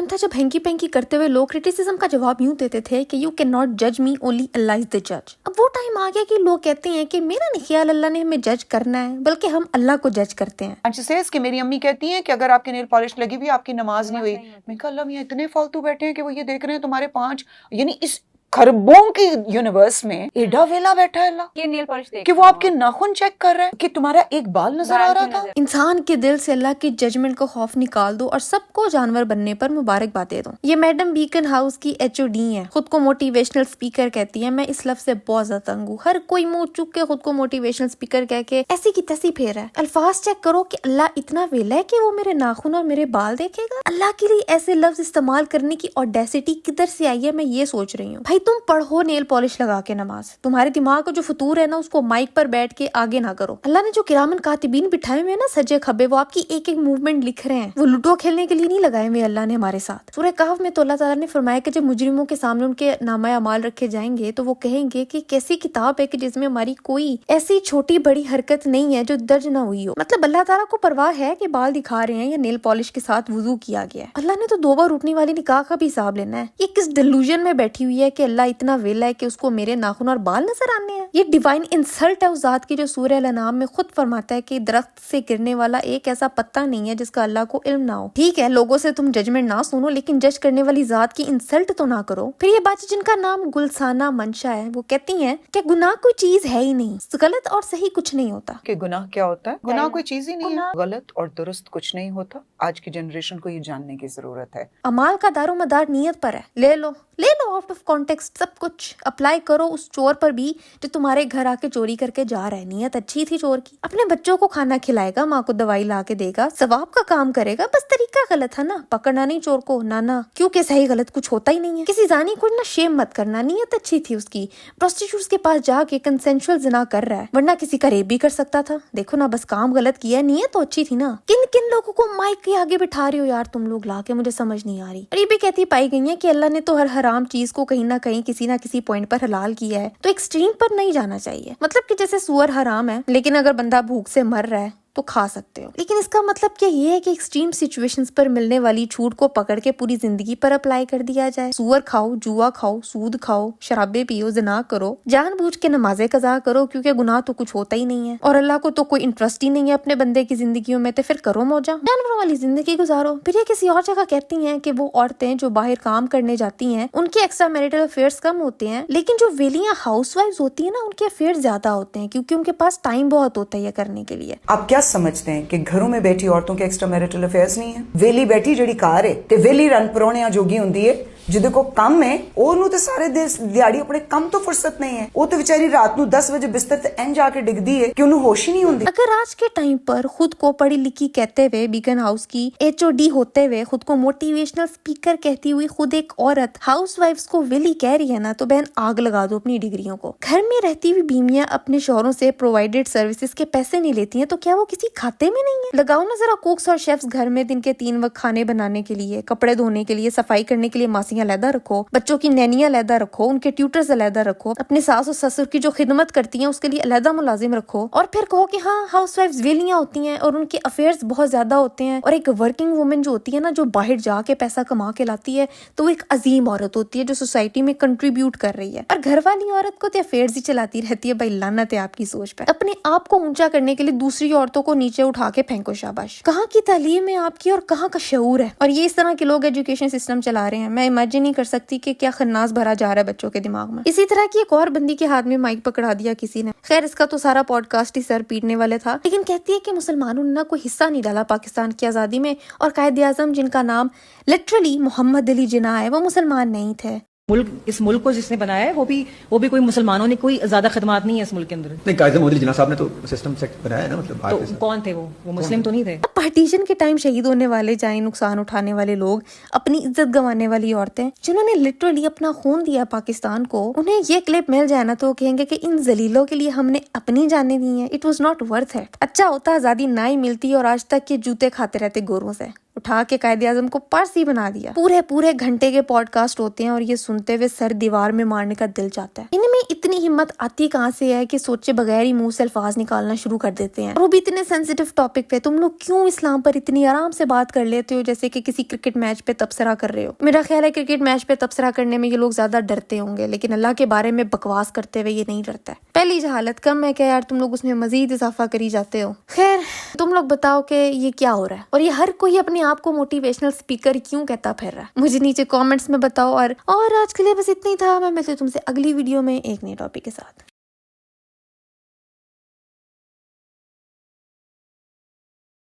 था जब hanky panky करते हुए लोग क्रिटिसिज्म का जवाब यूं देते थे कि यू कैन नॉट जज मी, ओनली अल्लाह इज द जज। अब वो टाइम आ गया कि लोग कहते हैं कि मेरा नहीं ख्याल अल्लाह ने हमें जज करना है, बल्कि हम अल्लाह को जज करते हैं। And she says कि मेरी अम्मी कहती हैं कि अगर आपकी नेल पॉलिश लगी हुई आपकी नमाज नहीं हुई। मैं कहा अल्लाह मियां इतने फालतू बैठे हैं कि वो ये देख रहे हैं तुम्हारे 5 यानी इस खरबों की यूनिवर्स में एडा वेला बैठा है अल्लाह ये नेल पॉलिश देख कि वो आपके नाखून चेक कर रहा है कि तुम्हारा एक बाल नजर आ रहा था। इंसान के दिल से अल्लाह की जजमेंट को खौफ निकाल दो और सबको जानवर बनने पर मुबारकबाद दे दो। ये मैडम बीकन हाउस की HOD है, खुद को मोटिवेशनल स्पीकर कहती है। मैं इस लफ्ज से बहुत ज्यादा तंग हूँ। हर कोई मुंह चुक के खुद को मोटिवेशनल स्पीकर कह के ऐसी की तैसी फेर रहा है। अल्फाज चेक करो कि अल्लाह इतना वेला है कि वो मेरे नाखून और मेरे बाल देखेगा। अल्लाह के लिए ऐसे लफ्ज इस्तेमाल करने की ऑडेसिटी किधर से आई है, मैं ये सोच रही हूँ। भाई तुम पढ़ो नेल पॉलिश लगा के नमाज, तुम्हारे दिमाग का जो फतूर है ना उसको माइक पर बैठ के आगे ना करो। अल्लाह ने जो किरामन कातिबीन बिठाए हुए हैं ना सजे खब्बे, वो आपकी एक एक मूवमेंट लिख रहे हैं। वो लूडो खेलने के लिए नहीं लगाए हुए अल्लाह ने हमारे साथ। सूरह कहफ में तो अल्लाह ताला ने फरमाया कि जब मुजरिमों के सामने उनके नामा अमाल रखे जाएंगे तो वो कहेंगे कि कैसी किताब है कि जिसमें हमारी कोई ऐसी छोटी बड़ी हरकत नहीं है जो दर्ज ना हुई हो। मतलब अल्लाह ताला को परवाह है कि बाल दिखा रहे हैं या नेल पॉलिश के साथ वुजू किया गया है। अल्लाह ने तो 2 बार उठने वाली निकाह का भी हिसाब लेना है। ये किस डिल्यूजन में बैठी हुई है कि अल्लाह इतना वेला है कि उसको मेरे नाखून और बाल नजर आने हैं। ये डिवाइन इंसल्ट है उस जात की जो सूरह अल-अनाम में खुद फरमाता है कि दरख्त से गिरने वाला एक ऐसा पत्ता नहीं है जिसका अल्लाह को इल्म ना हो। ठीक है, लोगों से तुम जजमेंट ना सुनो, लेकिन जज करने वाली जात की इंसल्ट तो ना करो। फिर ये बात जिनका नाम गुलसाना मंशा है, वो कहती हैं कि गुनाह कोई चीज है ही नहीं, गलत और सही कुछ नहीं होता। कि गुनाह क्या होता है? गुनाह कोई चीज ही नहीं है, गलत और दुरुस्त कुछ नहीं होता। आज की जनरेशन को ये जानने की जरूरत है। अमाल का दारोमदार नियत पर है। ले लो आउट ऑफ कॉन्टेक्स्ट सब कुछ अप्लाई करो उस चोर पर भी जो तुम्हारे घर आके चोरी करके जा रहा है। नियत अच्छी थी चोर की, अपने बच्चों को खाना खिलाएगा, माँ को दवाई ला के देगा, सवाब का काम करेगा, बस तरीका गलत है ना। पकड़ना नहीं चोर को, ना, क्योंकि सही गलत कुछ होता ही नहीं है। किसी जानी को ना शेम मत करना, नियत अच्छी थी उसकी। प्रोस्टिट्यूट्स के पास जाके कंसेंशुअल जिना कर रहा है, वरना किसी का रेप भी कर सकता था। देखो ना, बस काम गलत किया, नियत तो अच्छी थी ना। किन किन लोगों को माइक के आगे बिठा रहे हो यार तुम लोग लाके, मुझे समझ नहीं आ रही। और ये भी कहती पाई गई है कि अल्लाह ने तो हर हराम चीज को कहीं ना कहीं किसी ना किसी पॉइंट पर हलाल किया है, तो एक्सट्रीम पर नहीं जाना चाहिए। मतलब कि जैसे सुअर हराम है, लेकिन अगर बंदा भूख से मर रहा है तो खा सकते हो। लेकिन इसका मतलब क्या ये है कि एक्सट्रीम सिचुएशंस पर मिलने वाली छूट को पकड़ के पूरी जिंदगी पर अप्लाई कर दिया जाए? सुअर खाओ, जुआ खाओ, सूद खाओ, शराबे पियो, ज़िना करो, जानबूझ के नमाजें कज़ा करो, क्योंकि गुनाह तो कुछ होता ही नहीं है और अल्लाह को तो कोई इंटरेस्ट ही नहीं है अपने बंदे की जिंदगियों में, तो फिर करो मौजा, जानवरों वाली जिंदगी गुजारो। फिर ये किसी और जगह कहती हैं कि वो औरतें जो बाहर काम करने जाती हैं उनके एक्स्ट्रा मैरिटल अफेयर्स कम होते हैं, लेकिन जो वेलियां हाउसवाइफ्स होती है ना उनके अफेयर्स ज्यादा होते हैं, क्योंकि उनके पास टाइम बहुत होता है ये करने के लिए। आप क्या समझते हैं कि घरों में बैठी औरतों के एक्स्ट्रा मैरिटल अफेयर्स नहीं है? वेली बैठी ਜਿਹੜੀ ਕਾਰ ਹੈ ਤੇ ਵੇਲੀ ਰਨ ਪਰੋਣਿਆਂ ਜੋਗੀ ਹੁੰਦੀ ਹੈ, ਜਿਹਦੇ ਕੋ ਕੰਮ ਹੈ ਉਹਨੂੰ ਤੇ ਸਾਰੇ ਦਿਹਾੜੀ ਆਪਣੇ ਕੰਮ ਤੋਂ फुर्सत नहीं है। वो तो बेचारी रात ਨੂੰ 10 बजे बिस्तर ਤੇ ਐਂ ਜਾ ਕੇ ਡਿੱਗਦੀ है कि ਉਹਨੂੰ होश ही नहीं होती। अगर आज के टाइम पर खुद को पढ़ी लिखी कहते हुए बीकन हाउस की HOD होते हुए खुद को मोटिवेशनल स्पीकर कहती हुई खुद एक औरत हाउसवाइफ्स को वेली कह रही है ना, तो बहन आग लगा दो अपनी डिग्रियों को। घर में रहती हुई बीमियां अपने शौहरों से प्रोवाइडेड सर्विसेज के पैसे नहीं लेती हैं, तो क्या वो किसी खाते में नहीं है? लगाओ ना जरा कुक्स और शेफ्स घर में, दिन के 3 वक्त खाने बनाने के लिए, कपड़े धोने के लिए, सफाई करने के लिए मासियां अलहदा रखो, बच्चों की नैनियां अलहदा रखो, उनके ट्यूटर्स अलहदा रखो, अपने सास और ससुर की जो खिदमत करती हैं उसके लिए अलहदा मुलाजिम रखो, और फिर कहो कि हाँ हाउसवाइफ्स वेलियां होती हैं और उनके अफेयर्स बहुत ज्यादा होते हैं। और एक वर्किंग वुमन जो होती है ना, जो बाहर जाके पैसा कमा के लाती है, तो वो एक अजीम औरत होती है जो सोसाइटी में कंट्रीब्यूट कर रही है। और घर वाली औरत को तो अफेयर्स ही चलाती रहती है। भाई लानत है आपकी सोच पर। अपने आप को ऊंचा करने के लिए दूसरी औरतों को नीचे उठा के फेंको, शाबाश। कहाँ की तालीम है आपकी और कहाँ का शऊर है? और ये इस तरह के लोग एजुकेशन सिस्टम चला रहे हैं। मैं इमेजिन नहीं कर सकती कि क्या खन्नास भरा जा रहा है बच्चों के दिमाग में। इसी तरह की एक और बंदी के हाथ में माइक पकड़ा दिया किसी ने। खैर इसका तो सारा पॉडकास्ट ही सर पीटने वाले था, लेकिन कहती है कि मुसलमानों ने ना कोई हिस्सा नहीं डाला पाकिस्तान की आजादी में, और कायदे आजम जिनका नाम लिटरली मोहम्मद अली जिन्ना है वो मुसलमान नहीं थे। इस मुल्क को जिसने बनाया है वो भी कोई मुसलमानों ने कोई ज्यादा खदमात नहीं है इस मुल्क के अंदर। नहीं, कायदे मोदी जिन्ना साहब ने तो सिस्टम सेट बनाया है ना, मतलब तो कौन थे वो मुस्लिम तो नहीं थे। पार्टीशन के टाइम शहीद होने वाले, जानी नुकसान उठाने वाले लोग, अपनी इज्जत गंवाने वाली औरतें जिन्होंने लिटरली अपना खून दिया पाकिस्तान को, उन्हें ये क्लिप मिल जाए ना तो कहेंगे कि इन जलीलों के लिए हमने अपनी जानें दी हैं, it was not worth it. अच्छा होता आजादी ना ही मिलती और आज तक ये जूते खाते रहते गोरों से। उठा के कायदे आजम को पारसी बना दिया। पूरे पूरे घंटे के पॉडकास्ट होते हैं और ये सुनते हुए सर दीवार में मारने का दिल चाहता है। इनमें इतनी हिम्मत आती कहाँ से है कि सोचे बगैर ही मुंह से अल्फाज निकालना शुरू कर देते हैं, और वो भी इतने सेंसिटिव टॉपिक पे। तुम लोग क्यों इस्लाम पर इतनी आराम से बात कर लेते हो जैसे कि किसी क्रिकेट मैच पे तबसरा कर रहे हो। मेरा ख्याल है क्रिकेट मैच पे तबसरा करने में ये लोग ज्यादा डरते होंगे, लेकिन अल्लाह के बारे में बकवास करते हुए ये नहीं डरता है। पहली जहालत कम है क्या यार, तुम लोग उसमें मजीद इजाफा करी जाते हो। खैर तुम लोग बताओ कि ये क्या हो रहा है, और ये हर कोई अपने आप को मोटिवेशनल स्पीकर क्यों कहता फिर रहा है, मुझे नीचे कमेंट्स में बताओ। और आज के लिए बस इतना ही था। मैं मिलती हूँ तुमसे अगली वीडियो में एक नए टॉपिक के साथ।